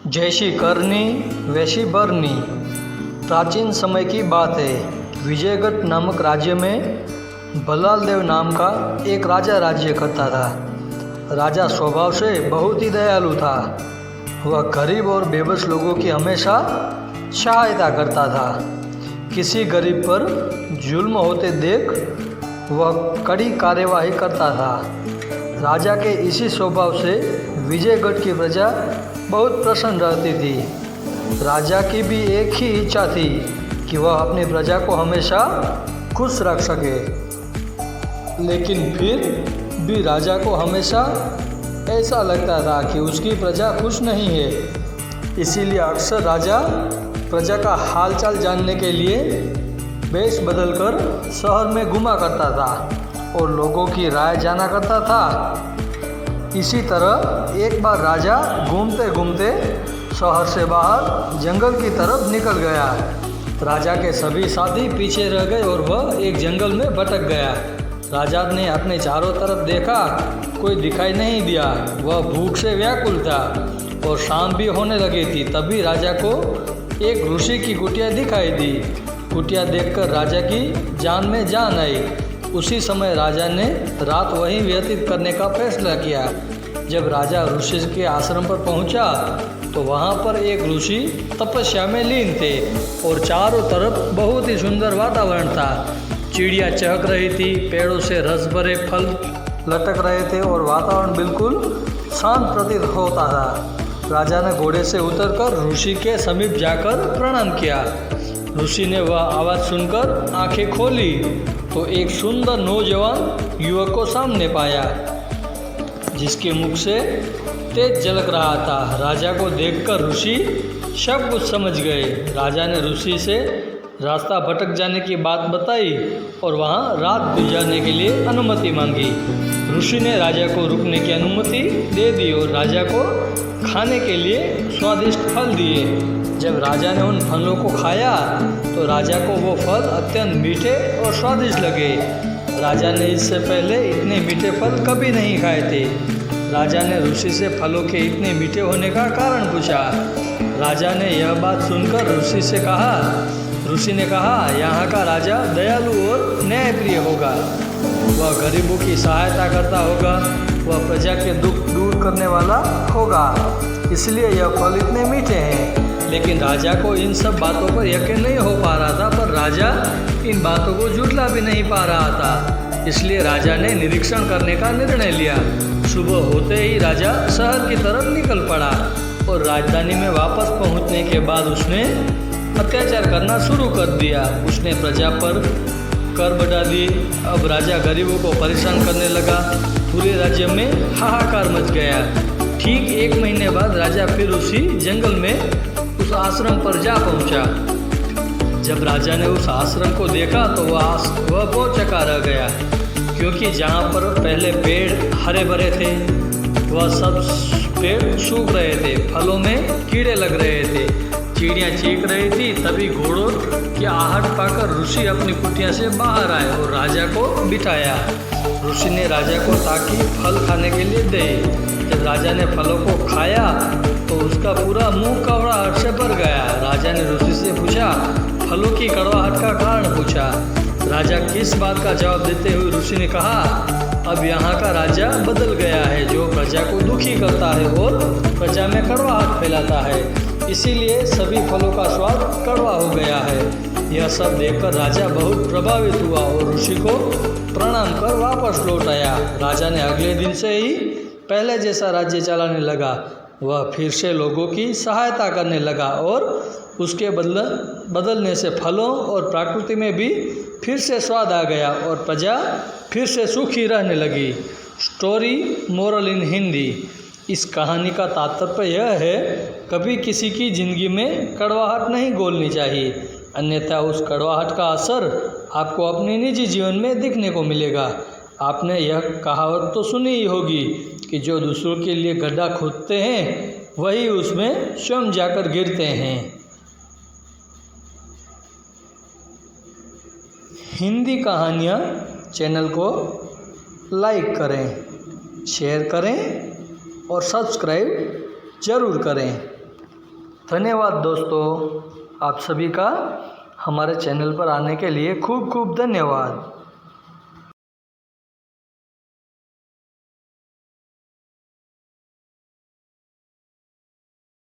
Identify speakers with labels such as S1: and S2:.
S1: जैसी करनी वैसी बरनी। प्राचीन समय की बात है। विजयगढ़ नामक राज्य में बल्लाल देव नाम का एक राजा राज्य करता था। राजा स्वभाव से बहुत ही दयालु था। वह गरीब और बेबस लोगों की हमेशा सहायता करता था। किसी गरीब पर जुल्म होते देख वह कड़ी कार्यवाही करता था। राजा के इसी स्वभाव से विजयगढ़ की प्रजा बहुत प्रसन्न रहती थी। राजा की भी एक ही इच्छा थी कि वह अपनी प्रजा को हमेशा खुश रख सके, लेकिन फिर भी राजा को हमेशा ऐसा लगता था कि उसकी प्रजा खुश नहीं है। इसीलिए अक्सर राजा प्रजा का हालचाल जानने के लिए वेश बदलकर शहर में घुमा करता था और लोगों की राय जाना करता था। इसी तरह एक बार राजा घूमते घूमते शहर से बाहर जंगल की तरफ निकल गया। राजा के सभी साथी पीछे रह गए और वह एक जंगल में भटक गया। राजा ने अपने चारों तरफ देखा, कोई दिखाई नहीं दिया। वह भूख से व्याकुल था और शाम भी होने लगी थी। तभी राजा को एक ऋषि की कुटिया दिखाई दी। कुटिया देखकर राजा की जान में जान आई। उसी समय राजा ने रात वहीं व्यतीत करने का फैसला किया। जब राजा ऋषि के आश्रम पर पहुंचा तो वहां पर एक ऋषि तपस्या में लीन थे और चारों तरफ बहुत ही सुंदर वातावरण था। चिड़िया चहक रही थी, पेड़ों से रस भरे फल लटक रहे थे और वातावरण बिल्कुल शांत प्रतीत होता था। राजा ने घोड़े से उतरकर ऋषि के समीप जाकर प्रणाम किया। ऋषि ने वह आवाज़ सुनकर आंखें खोली तो एक सुंदर नौजवान युवक को सामने पाया, जिसके मुख से तेज झलक रहा था। राजा को देखकर ऋषि सब कुछ समझ गए। राजा ने ऋषि से रास्ता भटक जाने की बात बताई और वहां रात गुजारने के लिए अनुमति मांगी। ऋषि ने राजा को रुकने की अनुमति दे दी और राजा को खाने के लिए स्वादिष्ट फल दिए। जब राजा ने उन फलों को खाया तो राजा को वो फल अत्यंत मीठे और स्वादिष्ट लगे। राजा ने इससे पहले इतने मीठे फल कभी नहीं खाए थे। राजा ने ऋषि से फलों के इतने मीठे होने का कारण पूछा। राजा ने यह बात सुनकर ऋषि ने कहा, यहाँ का राजा दयालु और न्यायप्रिय होगा। वह गरीबों की सहायता करता होगा, वह प्रजा के दुख दूर करने वाला होगा, इसलिए यह फल इतने मीठे हैं। लेकिन राजा को इन सब बातों पर यकीन नहीं हो पा रहा था, पर राजा इन बातों को झुठला भी नहीं पा रहा था। इसलिए राजा ने निरीक्षण करने का निर्णय लिया। सुबह होते ही राजा शहर की तरफ निकल पड़ा और राजधानी में वापस पहुंचने के बाद उसने अत्याचार करना शुरू कर दिया। उसने प्रजा पर कर बढ़ा दिए। अब राजा गरीबों को परेशान करने लगा। पूरे राज्य में हाहाकार मच गया। ठीक 1 महीने बाद राजा फिर उसी जंगल में उस आश्रम पर जा पहुंचा। जब राजा ने उस आश्रम को देखा तो वह बहुत चक्का रह गया, क्योंकि जहाँ पर पहले पेड़ हरे भरे थे वह सब पेड़ सूख रहे थे, फलों में कीड़े लग रहे थे, चिड़ियाँ चीख रही थी। तभी घोड़ों की आहट पाकर ऋषि अपनी कुटिया से बाहर आए और राजा को बिठाया। ऋषि ने राजा को ताकि फल खाने के लिए दे। जब राजा ने फलों को खाया तो उसका पूरा मुंह कड़वाहट से भर गया। राजा ने ऋषि से पूछा, फलों की कड़वाहट का कारण पूछा। राजा किस बात का जवाब देते हुए ऋषि ने कहा, अब यहाँ का राजा बदल गया है, जो प्रजा को दुखी करता है और प्रजा में कड़वाहट फैलाता है, इसीलिए सभी फलों का स्वाद कड़वा हो गया है। यह सब देखकर राजा बहुत प्रभावित हुआ और ऋषि को प्रणाम कर वापस लौट आया। राजा ने अगले दिन से ही पहले जैसा राज्य चलाने लगा। वह फिर से लोगों की सहायता करने लगा और उसके बदलने से फलों और प्रकृति में भी फिर से स्वाद आ गया और प्रजा फिर से सुखी रहने लगी। स्टोरी मोरल इन हिंदी। इस कहानी का तात्पर्य यह है, कभी किसी की ज़िंदगी में कड़वाहट नहीं घोलनी चाहिए, अन्यथा उस कड़वाहट का असर आपको अपने निजी जीवन में दिखने को मिलेगा। आपने यह कहावत तो सुनी ही होगी कि जो दूसरों के लिए गड्ढा खोदते हैं वही उसमें स्वयं जाकर गिरते हैं। हिंदी कहानियाँ चैनल को लाइक करें, शेयर करें और सब्सक्राइब ज़रूर करें। धन्यवाद दोस्तों, आप सभी का हमारे चैनल पर आने के लिए खूब खूब धन्यवाद।